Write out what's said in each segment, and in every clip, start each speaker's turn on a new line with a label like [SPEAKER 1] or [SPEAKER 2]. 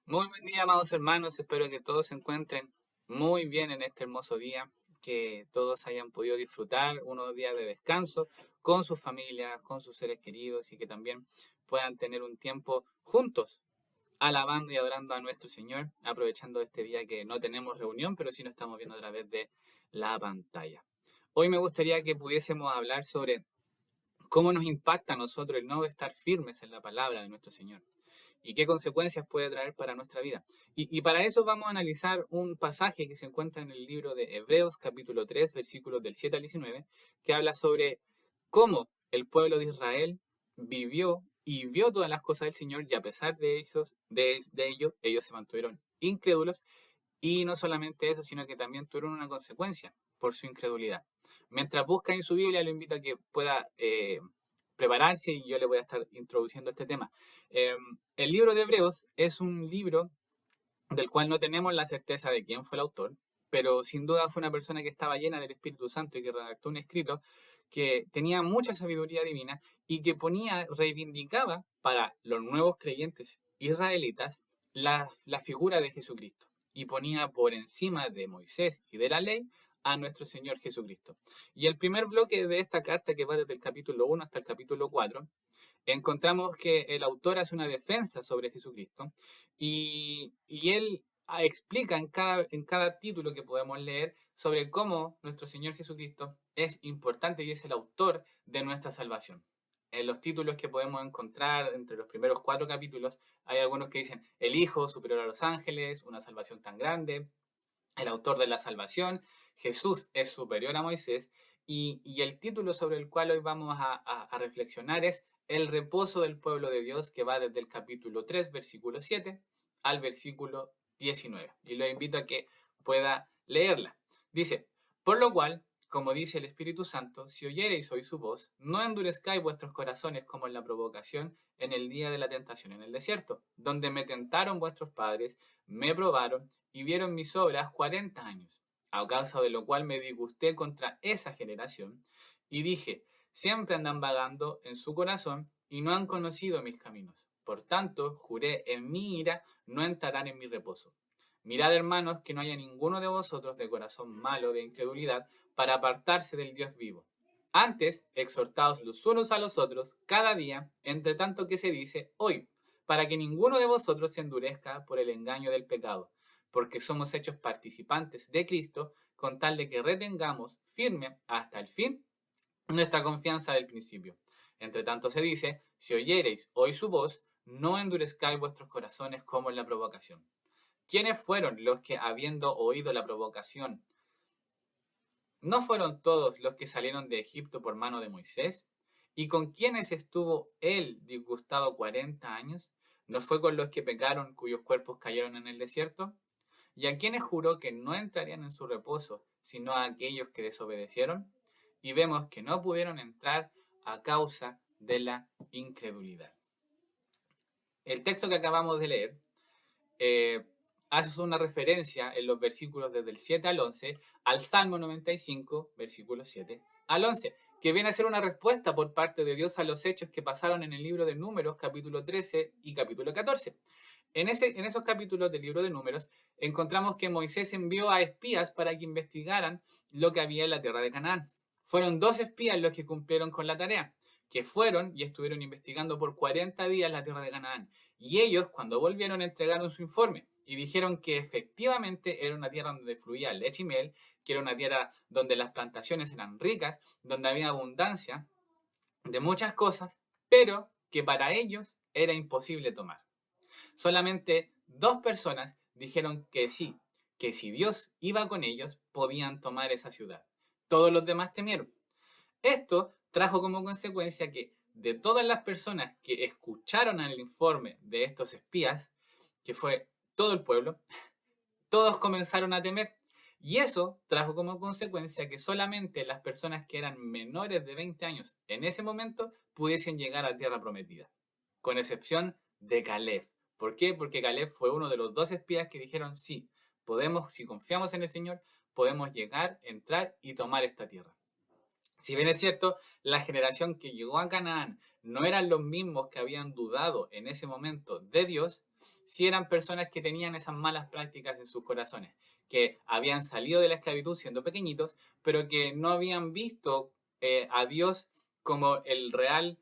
[SPEAKER 1] Muy buen día, amados hermanos. Espero que todos se encuentren muy bien en este hermoso día, que todos hayan podido disfrutar unos días de descanso con sus familias, con sus seres queridos y que también puedan tener un tiempo juntos, alabando y adorando a nuestro Señor, aprovechando este día que no tenemos reunión, pero sí nos estamos viendo a través de la pantalla. Hoy me gustaría que pudiésemos hablar sobre cómo nos impacta a nosotros el no estar firmes en la palabra de nuestro Señor y qué consecuencias puede traer para nuestra vida. Y para eso vamos a analizar un pasaje que se encuentra en el libro de Hebreos capítulo 3 versículos del 7 al 19, que habla sobre cómo el pueblo de Israel vivió y vio todas las cosas del Señor y a pesar de ello, ellos se mantuvieron incrédulos y no solamente eso, sino que también tuvieron una consecuencia por su incredulidad. Mientras busca en su Biblia, lo invito a que pueda prepararse y yo le voy a estar introduciendo este tema. Eh, el libro de Hebreos es un libro del cual no tenemos la certeza de quién fue el autor, pero sin duda fue una persona que estaba llena del Espíritu Santo y que redactó un escrito que tenía mucha sabiduría divina y que reivindicaba para los nuevos creyentes israelitas la figura de Jesucristo y ponía por encima de Moisés y de la ley a nuestro Señor Jesucristo. Y el primer bloque de esta carta, que va desde el capítulo 1 hasta el capítulo 4, encontramos que el autor hace una defensa sobre Jesucristo y él explica en cada título que podemos leer sobre cómo nuestro Señor Jesucristo es importante y es el autor de nuestra salvación. En los títulos que podemos encontrar entre los primeros 4 capítulos, hay algunos que dicen el Hijo superior a los ángeles, una salvación tan grande, el autor de la salvación, Jesús es superior a Moisés, y el título sobre el cual hoy vamos a reflexionar es el reposo del pueblo de Dios, que va desde el capítulo 3, versículo 7, al versículo 19. Y lo invito a que pueda leerla. Dice, por lo cual, como dice el Espíritu Santo, si oyereis hoy su voz, no endurezcáis vuestros corazones como en la provocación en el día de la tentación en el desierto, donde me tentaron vuestros padres, me probaron y vieron mis obras 40 años, a causa de lo cual me disgusté contra esa generación y dije, siempre andan vagando en su corazón y no han conocido mis caminos. Por tanto, juré en mi ira, no entrarán en mi reposo. Mirad, hermanos, que no haya ninguno de vosotros de corazón malo, de incredulidad, para apartarse del Dios vivo. Antes, exhortaos los unos a los otros cada día, entre tanto que se dice hoy, para que ninguno de vosotros se endurezca por el engaño del pecado, porque somos hechos participantes de Cristo, con tal de que retengamos firme hasta el fin nuestra confianza del principio. Entre tanto se dice, si oyereis hoy su voz, no endurezcáis vuestros corazones como en la provocación. ¿Quiénes fueron los que, habiendo oído la provocación, no fueron todos los que salieron de Egipto por mano de Moisés? ¿Y con quiénes estuvo él disgustado 40 años? ¿No fue con los que pecaron cuyos cuerpos cayeron en el desierto? ¿Y a quienes juró que no entrarían en su reposo, sino a aquellos que desobedecieron? Y vemos que no pudieron entrar a causa de la incredulidad. El texto que acabamos de leer eh, hace una referencia en los versículos desde el 7 al 11 al Salmo 95, versículos 7 al 11, que viene a ser una respuesta por parte de Dios a los hechos que pasaron en el libro de Números, capítulo 13 y capítulo 14. En esos capítulos del libro de Números encontramos que Moisés envió a espías para que investigaran lo que había en la tierra de Canaán. Fueron 2 espías los que cumplieron con la tarea, que fueron y estuvieron investigando por 40 días la tierra de Canaán. Y ellos, cuando volvieron, entregaron su informe y dijeron que efectivamente era una tierra donde fluía leche y miel, que era una tierra donde las plantaciones eran ricas, donde había abundancia de muchas cosas, pero que para ellos era imposible tomar. Solamente 2 personas dijeron que sí, que si Dios iba con ellos, podían tomar esa ciudad. Todos los demás temieron. Esto trajo como consecuencia que de todas las personas que escucharon el informe de estos espías, que fue todo el pueblo, todos comenzaron a temer. Y eso trajo como consecuencia que solamente las personas que eran menores de 20 años en ese momento pudiesen llegar a tierra prometida, con excepción de Caleb. ¿Por qué? Porque Caleb fue uno de los 2 espías que dijeron, sí, podemos, si confiamos en el Señor, podemos llegar, entrar y tomar esta tierra. Si bien es cierto, la generación que llegó a Canaán no eran los mismos que habían dudado en ese momento de Dios, sí eran personas que tenían esas malas prácticas en sus corazones, que habían salido de la esclavitud siendo pequeñitos, pero que no habían visto a Dios como el real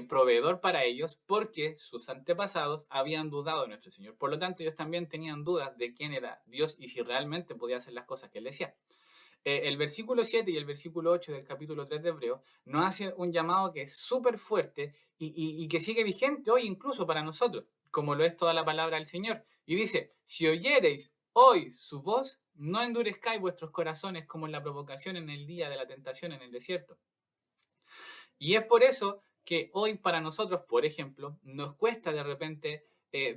[SPEAKER 1] proveedor para ellos, porque sus antepasados habían dudado de nuestro Señor. Por lo tanto, ellos también tenían dudas de quién era Dios y si realmente podía hacer las cosas que Él decía. El versículo 7 y el versículo 8 del capítulo 3 de Hebreo nos hace un llamado que es súper fuerte y que sigue vigente hoy incluso para nosotros, como lo es toda la palabra del Señor. Y dice, si oyereis hoy su voz, no endurezcáis vuestros corazones como en la provocación en el día de la tentación en el desierto. Y es por eso que hoy para nosotros, por ejemplo, nos cuesta de repente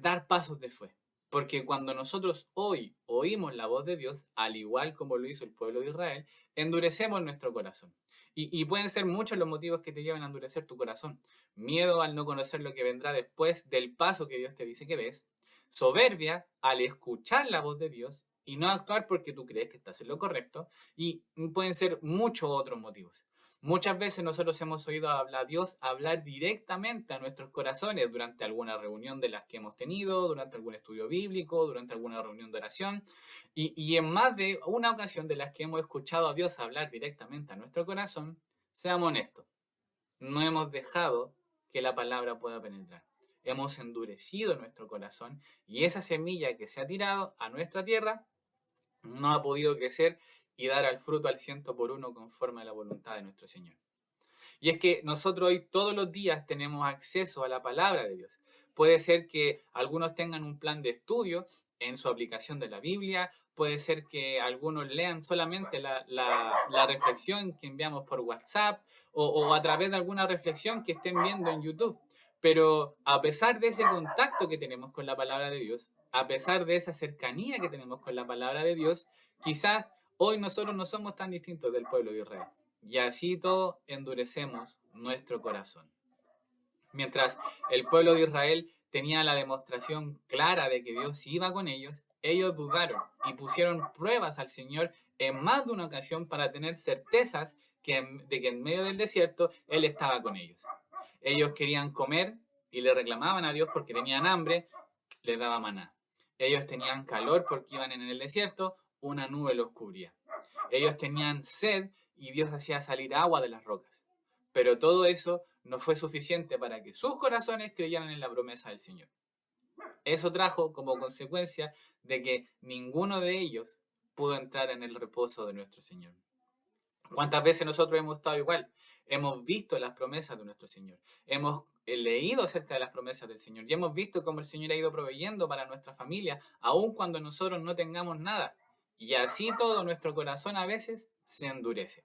[SPEAKER 1] dar pasos de fe. Porque cuando nosotros hoy oímos la voz de Dios, al igual como lo hizo el pueblo de Israel, endurecemos nuestro corazón. Y pueden ser muchos los motivos que te llevan a endurecer tu corazón. Miedo al no conocer lo que vendrá después del paso que Dios te dice que des. Soberbia al escuchar la voz de Dios y no actuar porque tú crees que estás en lo correcto. Y pueden ser muchos otros motivos. Muchas veces nosotros hemos oído a Dios hablar directamente a nuestros corazones durante alguna reunión de las que hemos tenido, durante algún estudio bíblico, durante alguna reunión de oración. Y en más de una ocasión de las que hemos escuchado a Dios hablar directamente a nuestro corazón, seamos honestos, no hemos dejado que la palabra pueda penetrar. Hemos endurecido nuestro corazón y esa semilla que se ha tirado a nuestra tierra no ha podido crecer y dar al fruto al 100 por 1 conforme a la voluntad de nuestro Señor. Y es que nosotros hoy todos los días tenemos acceso a la palabra de Dios. Puede ser que algunos tengan un plan de estudio en su aplicación de la Biblia, puede ser que algunos lean solamente la reflexión que enviamos por WhatsApp o a través de alguna reflexión que estén viendo en YouTube. Pero a pesar de ese contacto que tenemos con la palabra de Dios, a pesar de esa cercanía que tenemos con la palabra de Dios, quizás hoy nosotros no somos tan distintos del pueblo de Israel. Y así todo endurecemos nuestro corazón. Mientras el pueblo de Israel tenía la demostración clara de que Dios iba con ellos, ellos dudaron y pusieron pruebas al Señor en más de una ocasión para tener certezas de que en medio del desierto Él estaba con ellos. Ellos querían comer y le reclamaban a Dios porque tenían hambre, les daba maná. Ellos tenían calor porque iban en el desierto, una nube los cubría. Ellos tenían sed y Dios hacía salir agua de las rocas. Pero todo eso no fue suficiente para que sus corazones creyeran en la promesa del Señor. Eso trajo como consecuencia de que ninguno de ellos pudo entrar en el reposo de nuestro Señor. ¿Cuántas veces nosotros hemos estado igual? Hemos visto las promesas de nuestro Señor. Hemos leído acerca de las promesas del Señor. Y hemos visto cómo el Señor ha ido proveyendo para nuestra familia, aun cuando nosotros no tengamos nada. Y así todo nuestro corazón a veces se endurece.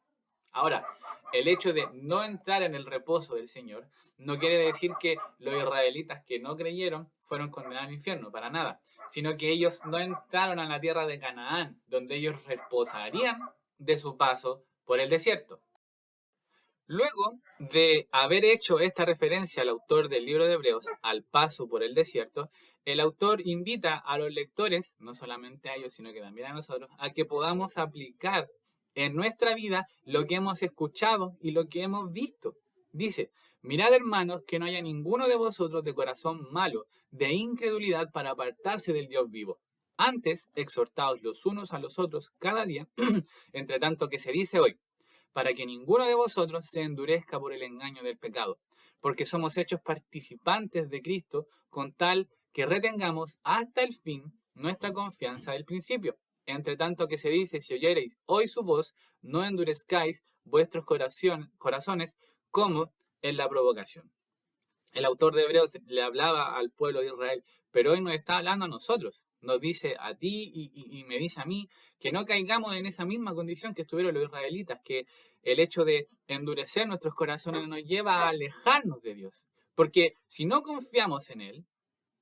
[SPEAKER 1] Ahora, el hecho de no entrar en el reposo del Señor no quiere decir que los israelitas que no creyeron fueron condenados al infierno, para nada, sino que ellos no entraron a la tierra de Canaán, donde ellos reposarían de su paso por el desierto. Luego de haber hecho esta referencia al autor del libro de Hebreos al paso por el desierto, el autor invita a los lectores, no solamente a ellos, sino que también a nosotros, a que podamos aplicar en nuestra vida lo que hemos escuchado y lo que hemos visto. Dice, mirad hermanos que no haya ninguno de vosotros de corazón malo, de incredulidad para apartarse del Dios vivo. Antes, exhortaos los unos a los otros cada día, entre tanto que se dice hoy, para que ninguno de vosotros se endurezca por el engaño del pecado, porque somos hechos participantes de Cristo con tal que retengamos hasta el fin nuestra confianza del principio. Entre tanto que se dice, si oyereis hoy su voz, no endurezcáis vuestros corazones como en la provocación. El autor de Hebreos le hablaba al pueblo de Israel, pero hoy nos está hablando a nosotros. Nos dice a ti y me dice a mí que no caigamos en esa misma condición que estuvieron los israelitas, que el hecho de endurecer nuestros corazones nos lleva a alejarnos de Dios. Porque si no confiamos en Él,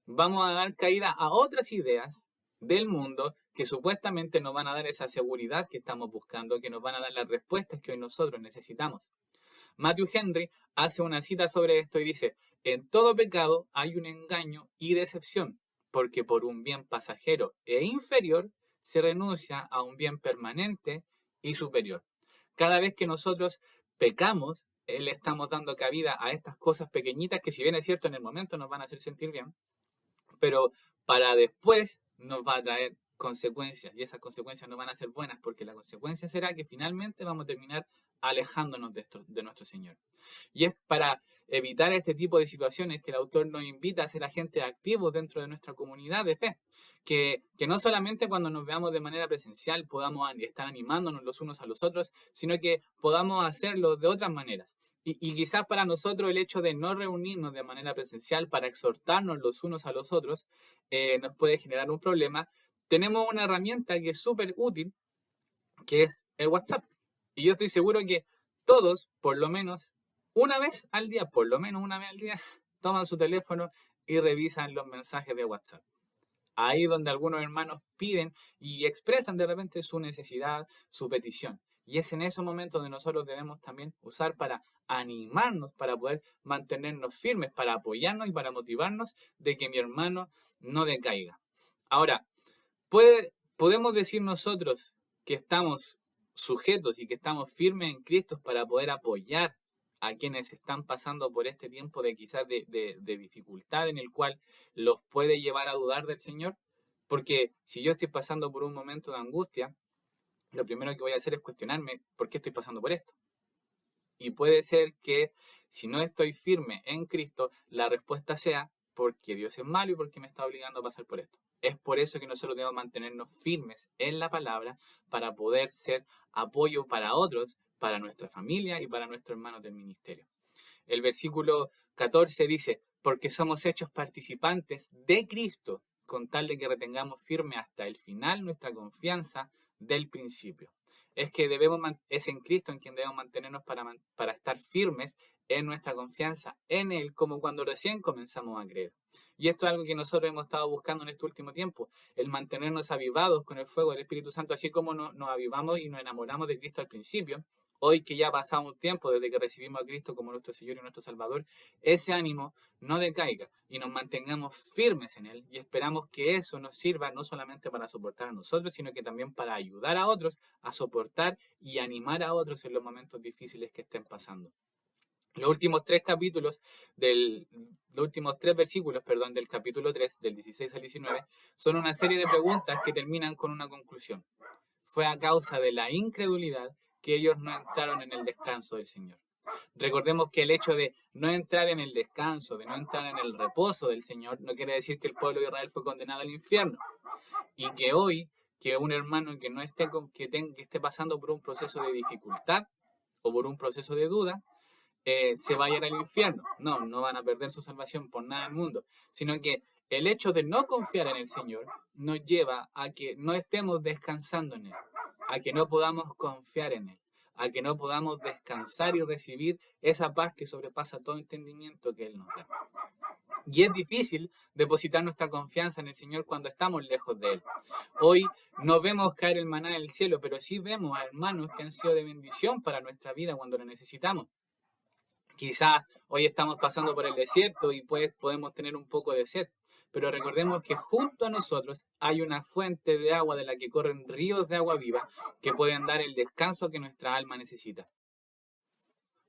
[SPEAKER 1] vamos a dar caída a otras ideas del mundo que supuestamente nos van a dar esa seguridad que estamos buscando, que nos van a dar las respuestas que hoy nosotros necesitamos. Matthew Henry hace una cita sobre esto y dice, en todo pecado hay un engaño y decepción, porque por un bien pasajero e inferior se renuncia a un bien permanente y superior. Cada vez que nosotros pecamos, le estamos dando cabida a estas cosas pequeñitas que, si bien es cierto, en el momento nos van a hacer sentir bien, pero para después nos va a traer consecuencias, y esas consecuencias no van a ser buenas, porque la consecuencia será que finalmente vamos a terminar alejándonos de nuestro Señor. Y es para evitar este tipo de situaciones que el autor nos invita a ser agentes activos dentro de nuestra comunidad de fe. Que no solamente cuando nos veamos de manera presencial podamos estar animándonos los unos a los otros, sino que podamos hacerlo de otras maneras. Y quizás para nosotros el hecho de no reunirnos de manera presencial para exhortarnos los unos a los otros nos puede generar un problema. Tenemos una herramienta que es súper útil, que es el WhatsApp. Y yo estoy seguro que todos, por lo menos una vez al día, toman su teléfono y revisan los mensajes de WhatsApp. Ahí donde algunos hermanos piden y expresan de repente su necesidad, su petición. Y es en esos momentos donde nosotros debemos también usar para animarnos, para poder mantenernos firmes, para apoyarnos y para motivarnos de que mi hermano no decaiga. Ahora, podemos decir nosotros que estamos sujetos y que estamos firmes en Cristo para poder apoyar a quienes están pasando por este tiempo de quizás de dificultad en el cual los puede llevar a dudar del Señor. Porque si yo estoy pasando por un momento de angustia, lo primero que voy a hacer es cuestionarme por qué estoy pasando por esto. Y puede ser que si no estoy firme en Cristo, la respuesta sea porque Dios es malo y porque me está obligando a pasar por esto. Es por eso que nosotros debemos mantenernos firmes en la palabra para poder ser apoyo para otros, para nuestra familia y para nuestros hermanos del ministerio. El versículo 14 dice, porque somos hechos participantes de Cristo, con tal de que retengamos firme hasta el final nuestra confianza del principio. Es en Cristo en quien debemos mantenernos para estar firmes en nuestra confianza en Él, como cuando recién comenzamos a creer. Y esto es algo que nosotros hemos estado buscando en este último tiempo, el mantenernos avivados con el fuego del Espíritu Santo, así como nos avivamos y nos enamoramos de Cristo al principio. Hoy que ya ha pasado un tiempo desde que recibimos a Cristo como nuestro Señor y nuestro Salvador, ese ánimo no decaiga y nos mantengamos firmes en Él, y esperamos que eso nos sirva no solamente para soportar a nosotros, sino que también para ayudar a otros a soportar y animar a otros en los momentos difíciles que estén pasando. Los últimos tres versículos, del capítulo 3, del 16 al 19, son una serie de preguntas que terminan con una conclusión. Fue a causa de la incredulidad que ellos no entraron en el descanso del Señor. Recordemos que el hecho de no entrar en el descanso, de no entrar en el reposo del Señor, no quiere decir que el pueblo de Israel fue condenado al infierno. Y que hoy, que un hermano que no esté, que esté pasando por un proceso de dificultad o por un proceso de duda, se vayan al infierno. No van a perder su salvación por nada del mundo, sino que el hecho de no confiar en el Señor nos lleva a que no estemos descansando en Él, a que no podamos confiar en Él, a que no podamos descansar y recibir esa paz que sobrepasa todo entendimiento que Él nos da. Y es difícil depositar nuestra confianza en el Señor cuando estamos lejos de Él. Hoy no vemos caer el maná del cielo, pero sí vemos a hermanos que han sido de bendición para nuestra vida cuando lo necesitamos. Quizá hoy estamos pasando por el desierto y pues podemos tener un poco de sed, pero recordemos que junto a nosotros hay una fuente de agua de la que corren ríos de agua viva que pueden dar el descanso que nuestra alma necesita.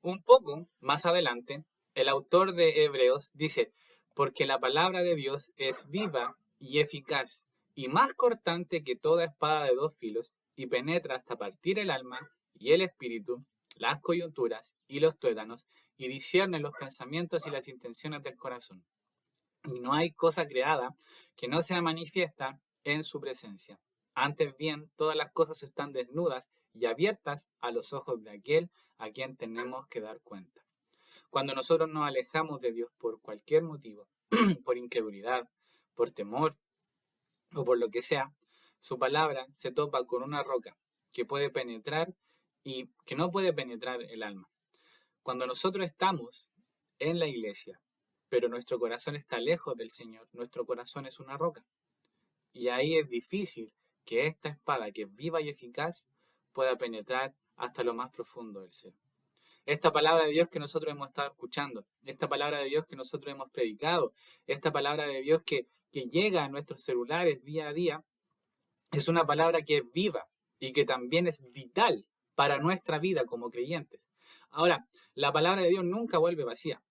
[SPEAKER 1] Un poco más adelante, el autor de Hebreos dice, porque la palabra de Dios es viva y eficaz, y más cortante que toda espada de dos filos, y penetra hasta partir el alma y el espíritu, las coyunturas y los tuétanos, y discierne los pensamientos y las intenciones del corazón. Y no hay cosa creada que no sea manifiesta en su presencia. Antes bien, todas las cosas están desnudas y abiertas a los ojos de aquel a quien tenemos que dar cuenta. Cuando nosotros nos alejamos de Dios por cualquier motivo, por incredulidad, por temor o por lo que sea, su palabra se topa con una roca que puede penetrar y que no puede penetrar el alma. Cuando nosotros estamos en la iglesia, pero nuestro corazón está lejos del Señor, nuestro corazón es una roca. Y ahí es difícil que esta espada, que es viva y eficaz, pueda penetrar hasta lo más profundo del ser. Esta palabra de Dios que nosotros hemos estado escuchando, esta palabra de Dios que nosotros hemos predicado, esta palabra de Dios que llega a nuestros celulares día a día, es una palabra que es viva y que también es vital para nuestra vida como creyentes. Ahora, la palabra de Dios nunca vuelve vacía.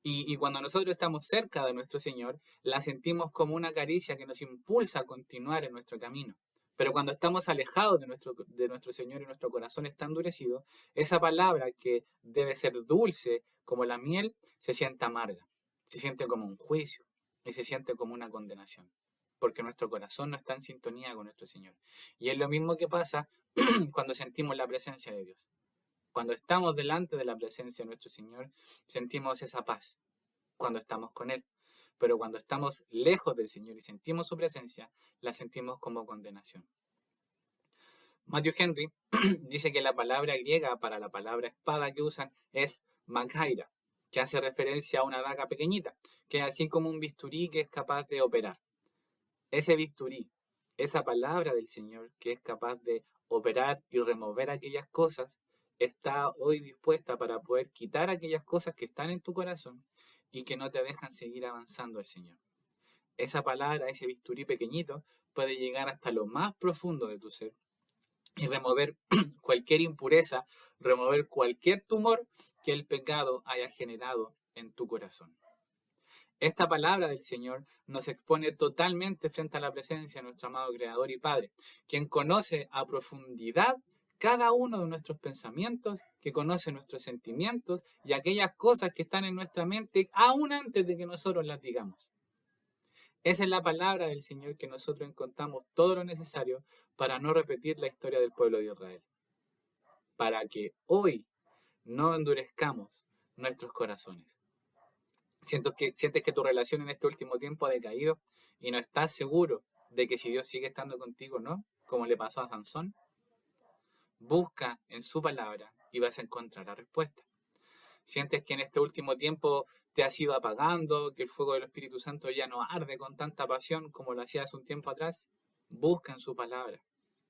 [SPEAKER 1] Y cuando nosotros estamos cerca de nuestro Señor, la sentimos como una caricia que nos impulsa a continuar en nuestro camino. Pero cuando estamos alejados de nuestro Señor y nuestro corazón está endurecido, esa palabra que debe ser dulce como la miel, se siente amarga, se siente como un juicio y se siente como una condenación. Porque nuestro corazón no está en sintonía con nuestro Señor. Y es lo mismo que pasa cuando sentimos la presencia de Dios. Cuando estamos delante de la presencia de nuestro Señor, sentimos esa paz cuando estamos con Él. Pero cuando estamos lejos del Señor y sentimos su presencia, la sentimos como condenación. Matthew Henry dice que la palabra griega para la palabra espada que usan es makaira, que hace referencia a una daga pequeñita, que es así como un bisturí que es capaz de operar. Ese bisturí, esa palabra del Señor que es capaz de operar y remover aquellas cosas, está hoy dispuesta para poder quitar aquellas cosas que están en tu corazón y que no te dejan seguir avanzando al Señor. Esa palabra, ese bisturí pequeñito, puede llegar hasta lo más profundo de tu ser y remover cualquier impureza, remover cualquier tumor que el pecado haya generado en tu corazón. Esta palabra del Señor nos expone totalmente frente a la presencia de nuestro amado Creador y Padre, quien conoce a profundidad cada uno de nuestros pensamientos, que conoce nuestros sentimientos y aquellas cosas que están en nuestra mente aún antes de que nosotros las digamos. Esa es la palabra del Señor que nosotros encontramos todo lo necesario para no repetir la historia del pueblo de Israel. Para que hoy no endurezcamos nuestros corazones. Sientes que tu relación en este último tiempo ha decaído y no estás seguro de que si Dios sigue estando contigo o no, como le pasó a Sansón. Busca en su palabra y vas a encontrar la respuesta. Sientes que en este último tiempo te has ido apagando, que el fuego del Espíritu Santo ya no arde con tanta pasión como lo hacía hace un tiempo atrás. Busca en su palabra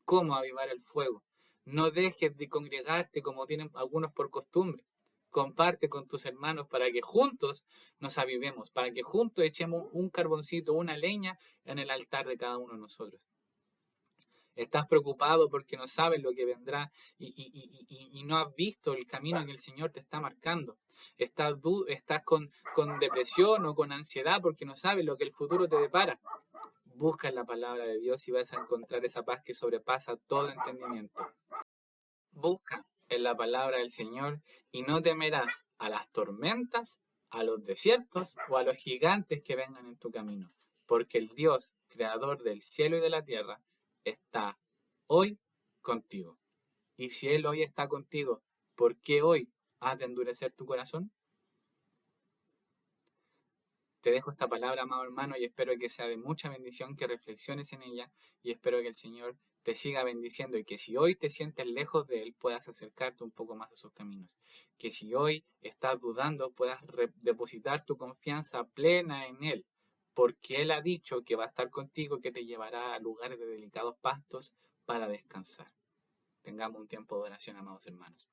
[SPEAKER 1] cómo avivar el fuego. No dejes de congregarte como tienen algunos por costumbre. Comparte con tus hermanos para que juntos nos avivemos, para que juntos echemos un carboncito, una leña en el altar de cada uno de nosotros. Estás preocupado porque no sabes lo que vendrá y no has visto el camino que el Señor te está marcando. Estás con depresión o con ansiedad porque no sabes lo que el futuro te depara. Busca en la palabra de Dios y vas a encontrar esa paz que sobrepasa todo entendimiento. Busca en la palabra del Señor y no temerás a las tormentas, a los desiertos o a los gigantes que vengan en tu camino, porque el Dios, creador del cielo y de la tierra, está hoy contigo. Y si Él hoy está contigo, ¿por qué hoy has de endurecer tu corazón? Te dejo esta palabra, amado hermano, y espero que sea de mucha bendición, que reflexiones en ella, y espero que el Señor te siga bendiciendo y que si hoy te sientes lejos de Él, puedas acercarte un poco más a sus caminos. Que si hoy estás dudando, puedas depositar tu confianza plena en Él, porque Él ha dicho que va a estar contigo, que te llevará a lugares de delicados pastos para descansar. Tengamos un tiempo de oración, amados hermanos.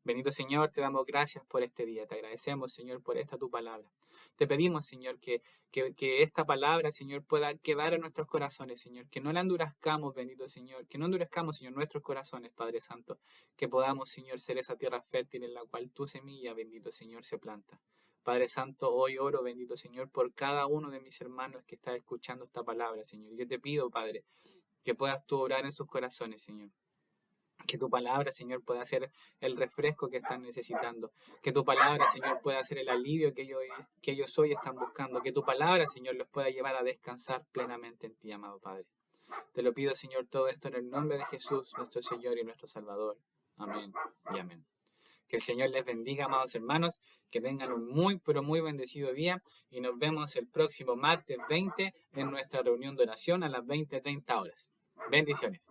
[SPEAKER 1] Bendito Señor, te damos gracias por este día. Te agradecemos, Señor, por esta tu palabra. Te pedimos, Señor, que esta palabra, Señor, pueda quedar en nuestros corazones, Señor. Que no la endurezcamos, bendito Señor. Que no endurezcamos, Señor, nuestros corazones, Padre Santo. Que podamos, Señor, ser esa tierra fértil en la cual tu semilla, bendito Señor, se planta. Padre Santo, hoy oro, bendito Señor, por cada uno de mis hermanos que está escuchando esta palabra, Señor. Yo te pido, Padre, que puedas tú obrar en sus corazones, Señor. Que tu palabra, Señor, pueda ser el refresco que están necesitando. Que tu palabra, Señor, pueda ser el alivio que ellos hoy están buscando. Que tu palabra, Señor, los pueda llevar a descansar plenamente en ti, amado Padre. Te lo pido, Señor, todo esto en el nombre de Jesús, nuestro Señor y nuestro Salvador. Amén y amén. Que el Señor les bendiga, amados hermanos. Que tengan un muy, pero muy bendecido día. Y nos vemos el próximo martes 20 en nuestra reunión de oración a las 20:30 horas. Bendiciones.